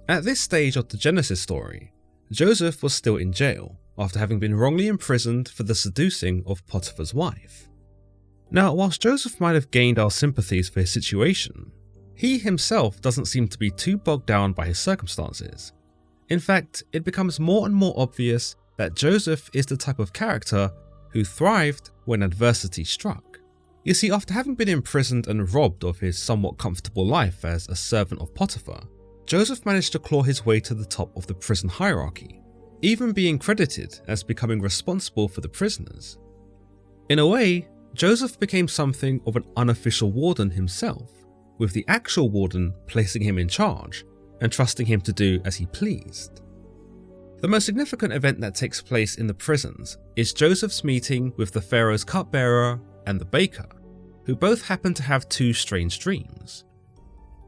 At this stage of the Genesis story, Joseph was still in jail after having been wrongly imprisoned for the seducing of Potiphar's wife. Now, whilst Joseph might have gained our sympathies for his situation, he himself doesn't seem to be too bogged down by his circumstances. In fact, it becomes more and more obvious that Joseph is the type of character who thrived when adversity struck. You see, after having been imprisoned and robbed of his somewhat comfortable life as a servant of Potiphar, Joseph managed to claw his way to the top of the prison hierarchy, even being credited as becoming responsible for the prisoners. In a way, Joseph became something of an unofficial warden himself, with the actual warden placing him in charge and trusting him to do as he pleased. The most significant event that takes place in the prisons is Joseph's meeting with the Pharaoh's cupbearer and the baker, who both happen to have two strange dreams.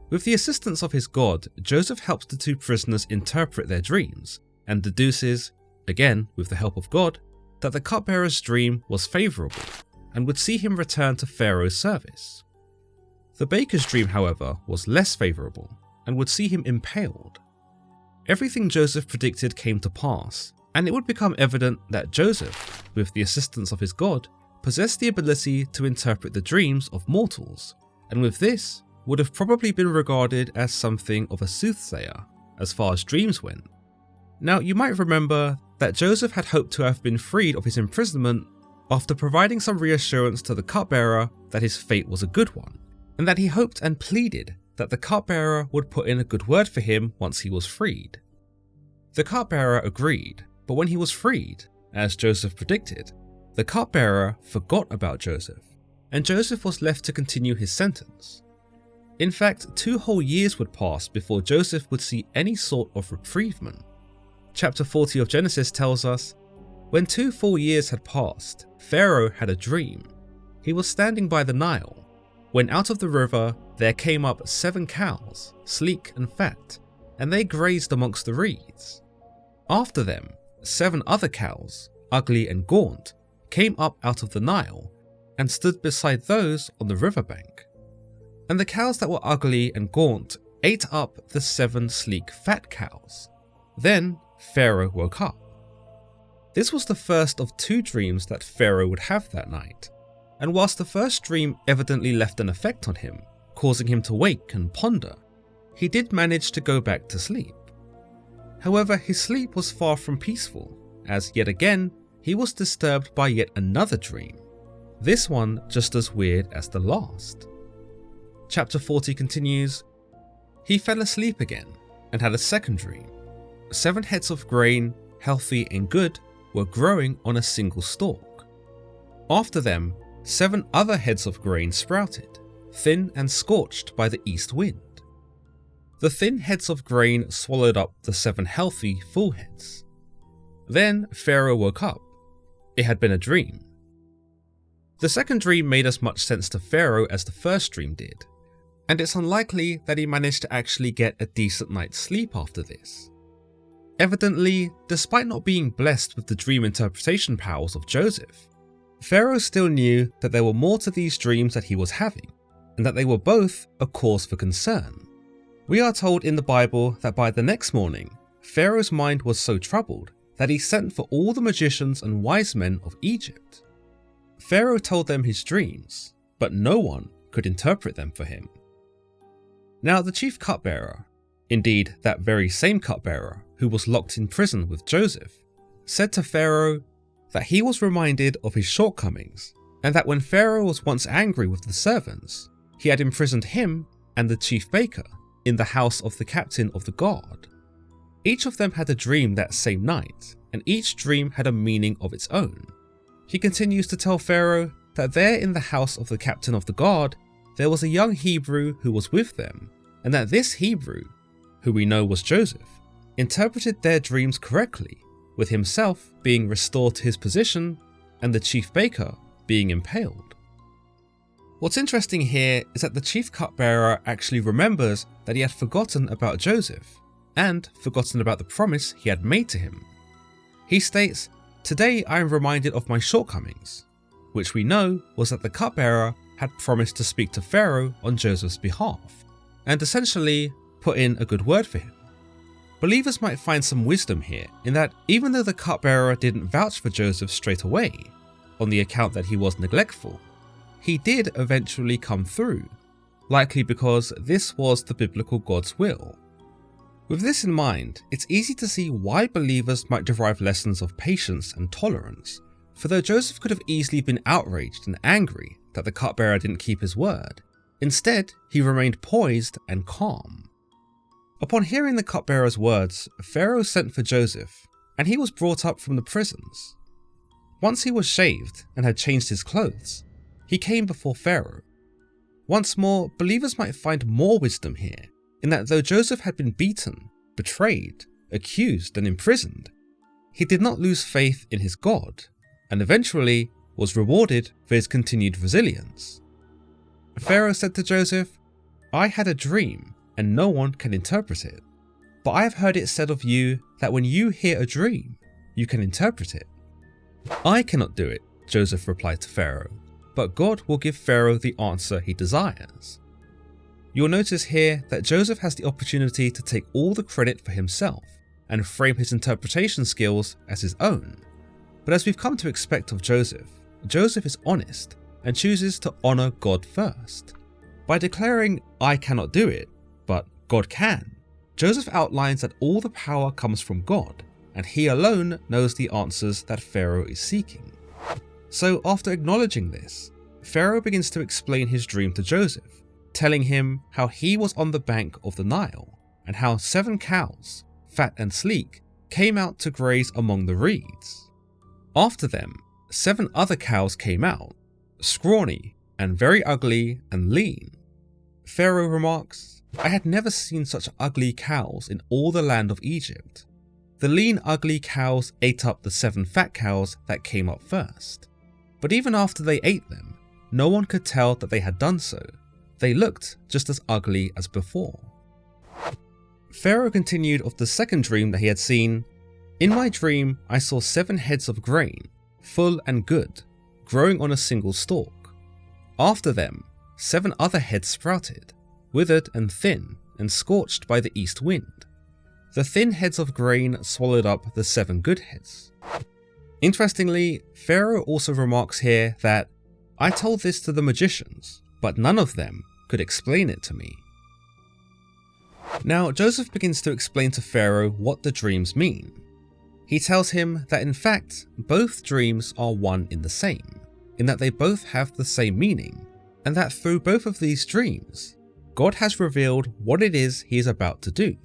With the assistance of his god, Joseph helps the two prisoners interpret their dreams and deduces, again with the help of God, that the cupbearer's dream was favourable and would see him return to Pharaoh's service. The baker's dream, however, was less favourable and would see him impaled. Everything Joseph predicted came to pass, and it would become evident that Joseph, with the assistance of his god, possessed the ability to interpret the dreams of mortals, and with this would have probably been regarded as something of a soothsayer as far as dreams went. Now, you might remember that Joseph had hoped to have been freed of his imprisonment after providing some reassurance to the cupbearer that his fate was a good one, and that he hoped and pleaded that the cupbearer would put in a good word for him once he was freed. The cupbearer agreed, but when he was freed, as Joseph predicted, the cupbearer forgot about Joseph, and Joseph was left to continue his sentence. In fact, 2 whole years would pass before Joseph would see any sort of reprievement. Chapter 40 of Genesis tells us, when 2 full years had passed, Pharaoh had a dream. He was standing by the Nile, when out of the river there came up 7 cows, sleek and fat, and they grazed amongst the reeds. After them, 7 other cows, ugly and gaunt, came up out of the Nile, and stood beside those on the riverbank. And the cows that were ugly and gaunt ate up the 7 sleek fat cows. Then Pharaoh woke up. This was the first of 2 dreams that Pharaoh would have that night, and whilst the first dream evidently left an effect on him, causing him to wake and ponder, he did manage to go back to sleep. However, his sleep was far from peaceful, as yet again he was disturbed by yet another dream, this one just as weird as the last. Chapter 40 continues, he fell asleep again and had a second dream. 7 heads of grain, healthy and good, were growing on a single stalk. After them, 7 other heads of grain sprouted, thin and scorched by the east wind. The thin heads of grain swallowed up the 7 healthy, full heads. Then Pharaoh woke up. It had been a dream. The second dream made as much sense to Pharaoh as the first dream did, and it's unlikely that he managed to actually get a decent night's sleep after this. Evidently, despite not being blessed with the dream interpretation powers of Joseph, Pharaoh still knew that there were more to these dreams that he was having, and that they were both a cause for concern. We are told in the Bible that by the next morning, Pharaoh's mind was so troubled that he sent for all the magicians and wise men of Egypt. Pharaoh told them his dreams, but no one could interpret them for him. Now the chief cupbearer, indeed that very same cupbearer who was locked in prison with Joseph, said to Pharaoh that he was reminded of his shortcomings, and that when Pharaoh was once angry with the servants, he had imprisoned him and the chief baker in the house of the captain of the guard. Each of them had a dream that same night, and each dream had a meaning of its own. He continues to tell Pharaoh that there in the house of the captain of the guard, there was a young Hebrew who was with them, and that this Hebrew, who we know was Joseph, interpreted their dreams correctly, with himself being restored to his position and the chief baker being impaled. What's interesting here is that the chief cupbearer actually remembers that he had forgotten about Joseph and forgotten about the promise he had made to him. He states, "Today I am reminded of my shortcomings," which we know was that the cupbearer had promised to speak to Pharaoh on Joseph's behalf, and essentially put in a good word for him. Believers might find some wisdom here in that even though the cupbearer didn't vouch for Joseph straight away, on the account that he was neglectful, he did eventually come through, likely because this was the biblical God's will. With this in mind, it's easy to see why believers might derive lessons of patience and tolerance, for though Joseph could have easily been outraged and angry that the cupbearer didn't keep his word, instead he remained poised and calm. Upon hearing the cupbearer's words, Pharaoh sent for Joseph, and he was brought up from the prisons. Once he was shaved and had changed his clothes, he came before Pharaoh. Once more, believers might find more wisdom here, in that though Joseph had been beaten, betrayed, accused, and imprisoned, he did not lose faith in his God, and eventually was rewarded for his continued resilience. Pharaoh said to Joseph, "I had a dream, and no one can interpret it. But I have heard it said of you that when you hear a dream, you can interpret it." "I cannot do it," Joseph replied to Pharaoh, "but God will give Pharaoh the answer he desires." You'll notice here that Joseph has the opportunity to take all the credit for himself and frame his interpretation skills as his own. But as we've come to expect of Joseph, Joseph is honest and chooses to honor God first. By declaring, "I cannot do it, but God can," Joseph outlines that all the power comes from God, and he alone knows the answers that Pharaoh is seeking. So after acknowledging this, Pharaoh begins to explain his dream to Joseph, telling him how he was on the bank of the Nile, and how 7 cows, fat and sleek, came out to graze among the reeds. After them, 7 other cows came out, scrawny and very ugly and lean. Pharaoh remarks, "I had never seen such ugly cows in all the land of Egypt. The lean, ugly cows ate up the 7 fat cows that came up first. But even after they ate them, no one could tell that they had done so. They looked just as ugly as before." Pharaoh continued of the second dream that he had seen. "In my dream, I saw 7 heads of grain, full and good, growing on a single stalk. After them, 7 other heads sprouted, withered and thin and scorched by the east wind. The thin heads of grain swallowed up the 7 good heads." Interestingly, Pharaoh also remarks here that, "I told this to the magicians, but none of them could explain it to me." Now Joseph begins to explain to Pharaoh what the dreams mean. He tells him that in fact, both dreams are one in the same, in that they both have the same meaning, and that through both of these dreams, God has revealed what it is he is about to do.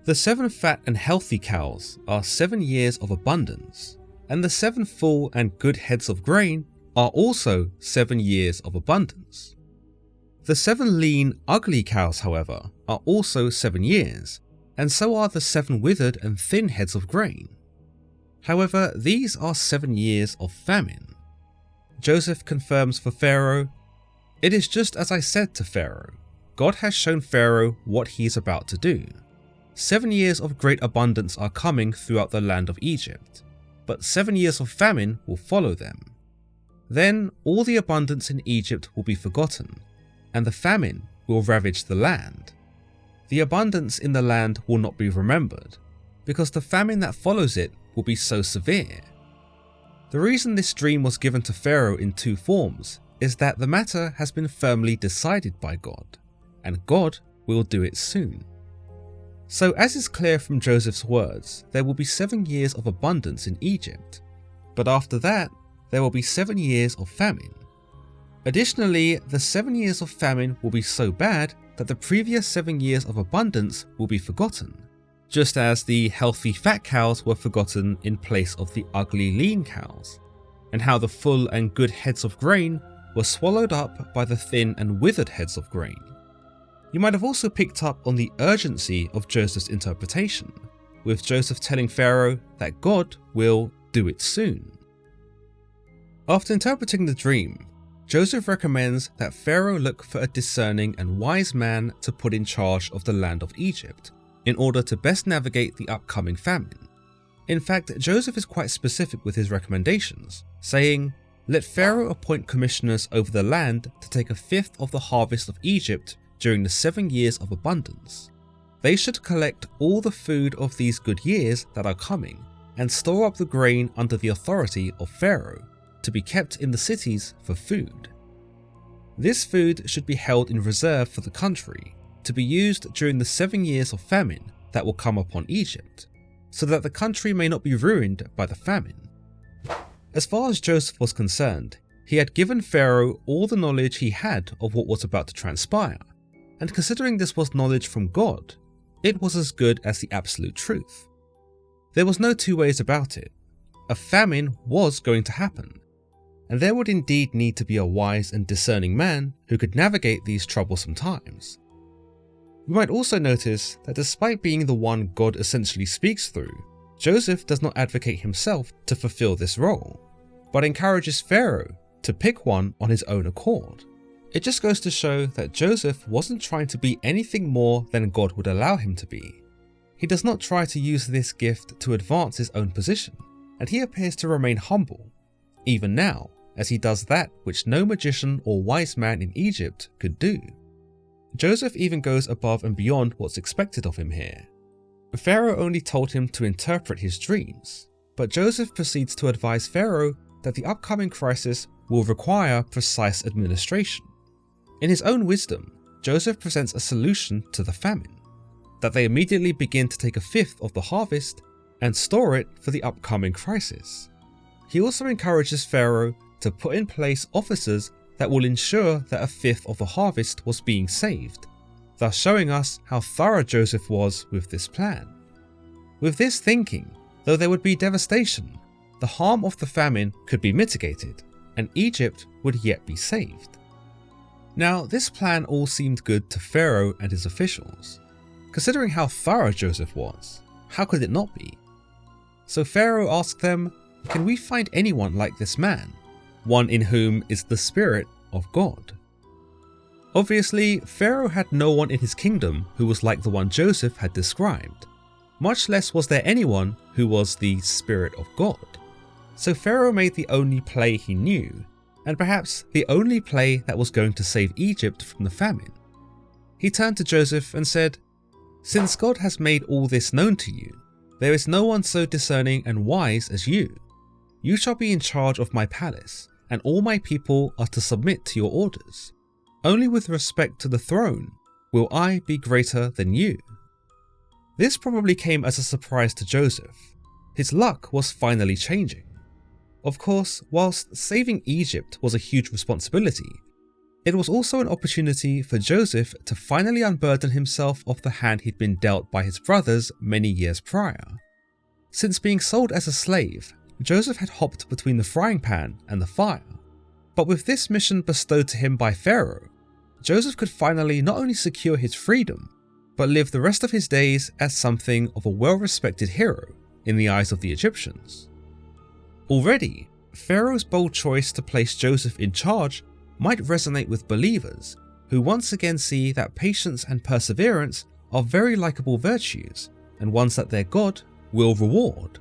The 7 fat and healthy cows are 7 years of abundance, and the 7 full and good heads of grain are also 7 years of abundance. The 7 lean, ugly cows, however, are also 7 years, and so are the 7 withered and thin heads of grain. However, these are 7 years of famine. Joseph confirms for Pharaoh, "It is just as I said to Pharaoh. God has shown Pharaoh what he is about to do. 7 years of great abundance are coming throughout the land of Egypt, but 7 years of famine will follow them. Then all the abundance in Egypt will be forgotten, and the famine will ravage the land. The abundance in the land will not be remembered, because the famine that follows it will be so severe." The reason this dream was given to Pharaoh in 2 forms is that the matter has been firmly decided by God, and God will do it soon. So as is clear from Joseph's words, there will be 7 years of abundance in Egypt, but after that, there will be 7 years of famine. Additionally, the 7 years of famine will be so bad that the previous 7 years of abundance will be forgotten, just as the healthy fat cows were forgotten in place of the ugly lean cows, and how the full and good heads of grain were swallowed up by the thin and withered heads of grain. You might have also picked up on the urgency of Joseph's interpretation, with Joseph telling Pharaoh that God will do it soon. After interpreting the dream, Joseph recommends that Pharaoh look for a discerning and wise man to put in charge of the land of Egypt, in order to best navigate the upcoming famine. In fact, Joseph is quite specific with his recommendations, saying, "Let Pharaoh appoint commissioners over the land to take 1/5 of the harvest of Egypt during the 7 years of abundance. they should collect all the food of these good years that are coming and store up the grain under the authority of Pharaoh, to be kept in the cities for food. This food should be held in reserve for the country, to be used during the 7 years of famine that will come upon Egypt, so that the country may not be ruined by the famine. As far as Joseph was concerned, he had given Pharaoh all the knowledge he had of what was about to transpire, and considering this was knowledge from God, it was as good as the absolute truth. There was no two ways about it. A famine was going to happen, and there would indeed need to be a wise and discerning man who could navigate these troublesome times. We might also notice that despite being the one God essentially speaks through, Joseph does not advocate himself to fulfill this role, but encourages Pharaoh to pick one on his own accord. It just goes to show that Joseph wasn't trying to be anything more than God would allow him to be. He does not try to use this gift to advance his own position, and he appears to remain humble, even now, as he does that which no magician or wise man in Egypt could do. Joseph even goes above and beyond what's expected of him here. Pharaoh only told him to interpret his dreams, but Joseph proceeds to advise Pharaoh that the upcoming crisis will require precise administration. In his own wisdom, Joseph presents a solution to the famine, that they immediately begin to take 1/5 of the harvest and store it for the upcoming crisis. He also encourages Pharaoh to put in place officers that will ensure that 1/5 of the harvest was being saved, thus showing us how thorough Joseph was with this plan. With this thinking, though there would be devastation, the harm of the famine could be mitigated, and Egypt would yet be saved. Now, this plan all seemed good to Pharaoh and his officials. Considering how thorough Joseph was, how could it not be? So Pharaoh asked them, "Can we find anyone like this man, one in whom is the Spirit of God?" Obviously, Pharaoh had no one in his kingdom who was like the one Joseph had described, much less was there anyone who was the Spirit of God. So Pharaoh made the only play he knew, and perhaps the only play that was going to save Egypt from the famine. He turned to Joseph and said, "Since God has made all this known to you, there is no one so discerning and wise as you. You shall be in charge of my palace, and all my people are to submit to your orders. Only with respect to the throne will I be greater than you." This probably came as a surprise to Joseph. His luck was finally changing. Of course, whilst saving Egypt was a huge responsibility, it was also an opportunity for Joseph to finally unburden himself of the hand he'd been dealt by his brothers many years prior. Since being sold as a slave, Joseph had hopped between the frying pan and the fire. But with this mission bestowed to him by Pharaoh, Joseph could finally not only secure his freedom, but live the rest of his days as something of a well-respected hero in the eyes of the Egyptians. Already, Pharaoh's bold choice to place Joseph in charge might resonate with believers who once again see that patience and perseverance are very likable virtues and ones that their God will reward.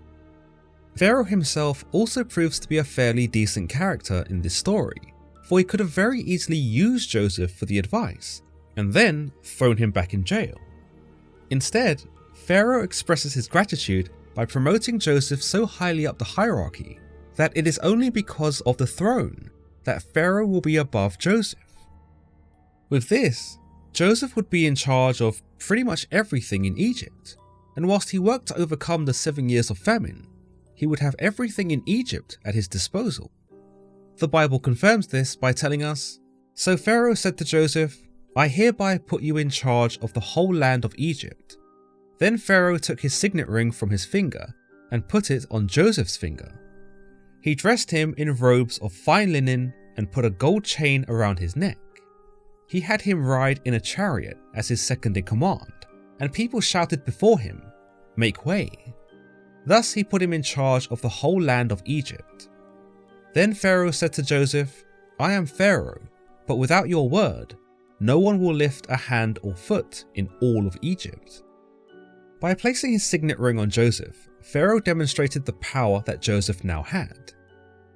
Pharaoh himself also proves to be a fairly decent character in this story, for he could have very easily used Joseph for the advice and then thrown him back in jail. Instead, Pharaoh expresses his gratitude by promoting Joseph so highly up the hierarchy that it is only because of the throne that Pharaoh will be above Joseph. With this, Joseph would be in charge of pretty much everything in Egypt, and whilst he worked to overcome the 7 years of famine, he would have everything in Egypt at his disposal. The Bible confirms this by telling us, "So Pharaoh said to Joseph, I hereby put you in charge of the whole land of Egypt." Then Pharaoh took his signet ring from his finger and put it on Joseph's finger. He dressed him in robes of fine linen and put a gold chain around his neck. He had him ride in a chariot as his second in command, and people shouted before him, "Make way." Thus he put him in charge of the whole land of Egypt. Then Pharaoh said to Joseph, "I am Pharaoh, but without your word, no one will lift a hand or foot in all of Egypt." By placing his signet ring on Joseph, Pharaoh demonstrated the power that Joseph now had.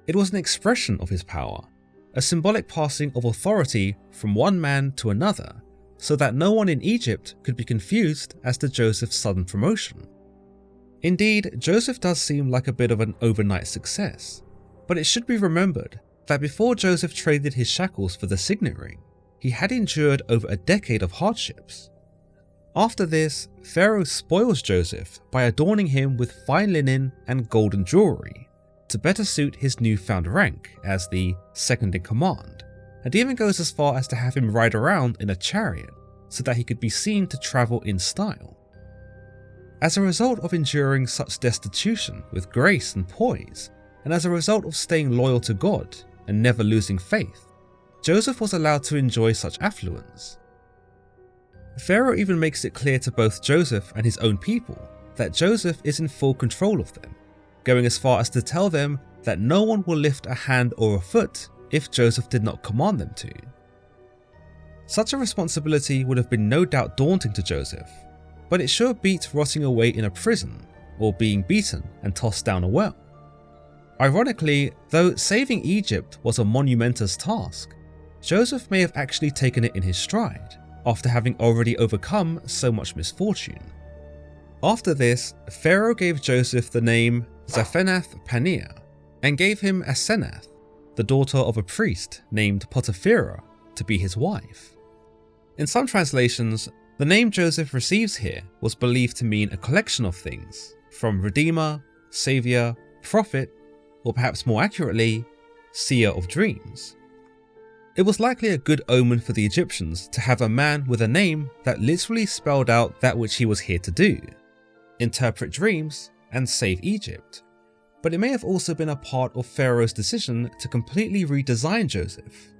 It was an expression of his power, a symbolic passing of authority from one man to another, so that no one in Egypt could be confused as to Joseph's sudden promotion. Indeed, Joseph does seem like a bit of an overnight success, but it should be remembered that before Joseph traded his shackles for the signet ring, he had endured over a decade of hardships. After this, Pharaoh spoils Joseph by adorning him with fine linen and golden jewelry to better suit his newfound rank as the second in command, and even goes as far as to have him ride around in a chariot so that he could be seen to travel in style. As a result of enduring such destitution with grace and poise, and as a result of staying loyal to God and never losing faith, Joseph was allowed to enjoy such affluence. Pharaoh even makes it clear to both Joseph and his own people that Joseph is in full control of them, going as far as to tell them that no one will lift a hand or a foot if Joseph did not command them to. Such a responsibility would have been no doubt daunting to Joseph, but it sure beat rotting away in a prison or being beaten and tossed down a well. Ironically, though saving Egypt was a monumentous task, Joseph may have actually taken it in his stride after having already overcome so much misfortune. After this, Pharaoh gave Joseph the name Zaphenath-Paneah and gave him Asenath, the daughter of a priest named Potiphar, to be his wife. In some translations, the name Joseph receives here was believed to mean a collection of things, from Redeemer, Saviour, Prophet, or perhaps more accurately, Seer of Dreams. It was likely a good omen for the Egyptians to have a man with a name that literally spelled out that which he was here to do: interpret dreams and save Egypt. But it may have also been a part of Pharaoh's decision to completely redesign Joseph.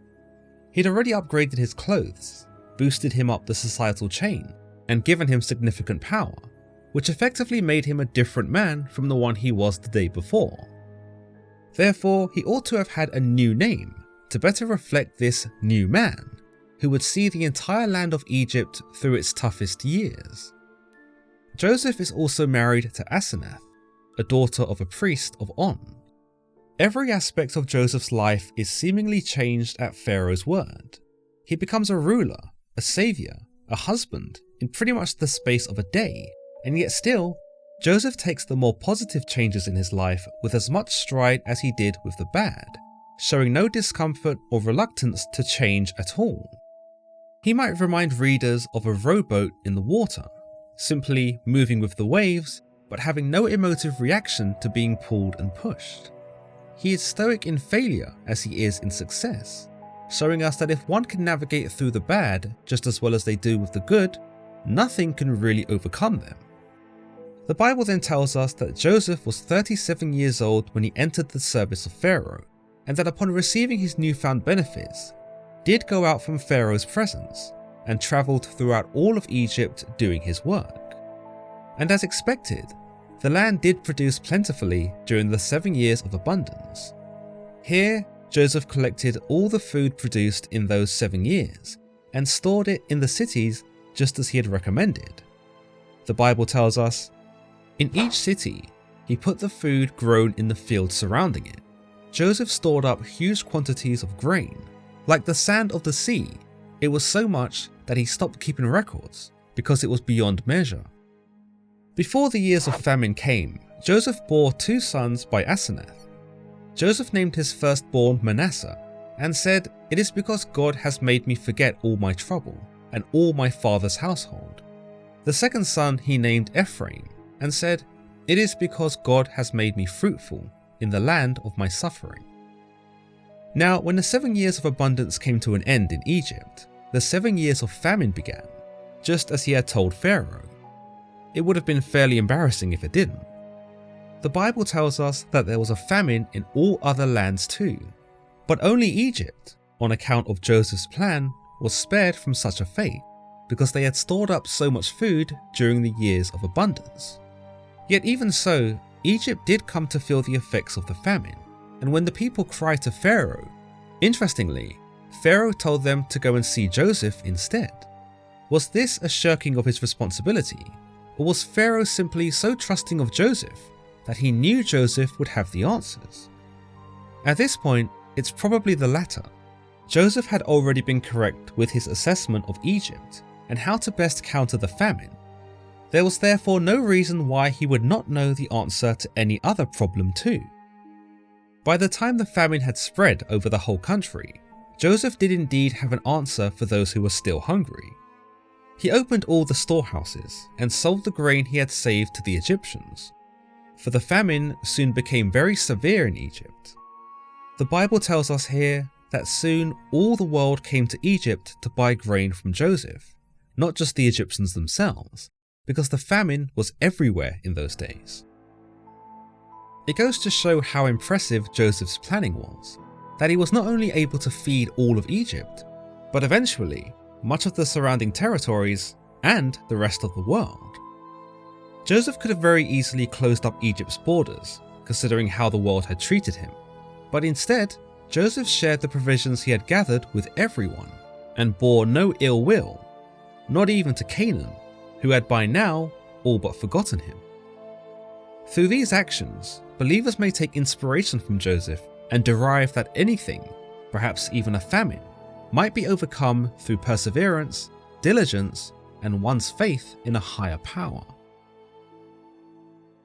He'd already upgraded his clothes, boosted him up the societal chain, and given him significant power, which effectively made him a different man from the one he was the day before. Therefore, he ought to have had a new name to better reflect this new man, who would see the entire land of Egypt through its toughest years. Joseph is also married to Asenath, a daughter of a priest of On. Every aspect of Joseph's life is seemingly changed at Pharaoh's word. He becomes a ruler, a saviour, a husband in pretty much the space of a day, and yet still, Joseph takes the more positive changes in his life with as much stride as he did with the bad, showing no discomfort or reluctance to change at all. He might remind readers of a rowboat in the water, simply moving with the waves, but having no emotive reaction to being pulled and pushed. He is stoic in failure as he is in success, showing us that if one can navigate through the bad just as well as they do with the good, nothing can really overcome them. The Bible then tells us that Joseph was 37 years old when he entered the service of Pharaoh, and that upon receiving his newfound benefits, did go out from Pharaoh's presence and travelled throughout all of Egypt doing his work. And as expected, the land did produce plentifully during the 7 years of abundance. Here, Joseph collected all the food produced in those 7 years and stored it in the cities just as he had recommended. The Bible tells us, "In each city, he put the food grown in the field surrounding it. Joseph stored up huge quantities of grain. Like the sand of the sea, it was so much that he stopped keeping records because it was beyond measure." Before the years of famine came, Joseph bore 2 sons by Asenath. Joseph named his firstborn Manasseh and said, "It is because God has made me forget all my trouble and all my father's household." The second son he named Ephraim and said, "It is because God has made me fruitful in the land of my suffering." Now, when the 7 years of abundance came to an end in Egypt, the 7 years of famine began, just as he had told Pharaoh. It would have been fairly embarrassing if it didn't. The Bible tells us that there was a famine in all other lands too, but only Egypt, on account of Joseph's plan, was spared from such a fate, because they had stored up so much food during the years of abundance. Yet even so, Egypt did come to feel the effects of the famine, and when the people cried to Pharaoh, interestingly, Pharaoh told them to go and see Joseph instead. Was this a shirking of his responsibility, or was Pharaoh simply so trusting of Joseph that he knew Joseph would have the answers? At this point, it's probably the latter. Joseph had already been correct with his assessment of Egypt, and how to best counter the famine. There was therefore no reason why he would not know the answer to any other problem too. By the time the famine had spread over the whole country, Joseph did indeed have an answer for those who were still hungry. He opened all the storehouses and sold the grain he had saved to the Egyptians, for the famine soon became very severe in Egypt. The Bible tells us here that soon all the world came to Egypt to buy grain from Joseph, not just the Egyptians themselves, because the famine was everywhere in those days. It goes to show how impressive Joseph's planning was, that he was not only able to feed all of Egypt, but eventually much of the surrounding territories and the rest of the world. Joseph could have very easily closed up Egypt's borders, considering how the world had treated him, but instead, Joseph shared the provisions he had gathered with everyone and bore no ill will, not even to Canaan, who had by now all but forgotten him. Through these actions, believers may take inspiration from Joseph and derive that anything, perhaps even a famine, might be overcome through perseverance, diligence, and one's faith in a higher power.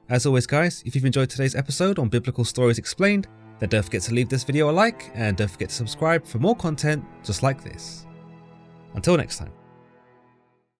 As always guys, if you've enjoyed today's episode on Biblical Stories Explained, then don't forget to leave this video a like and don't forget to subscribe for more content just like this. Until next time.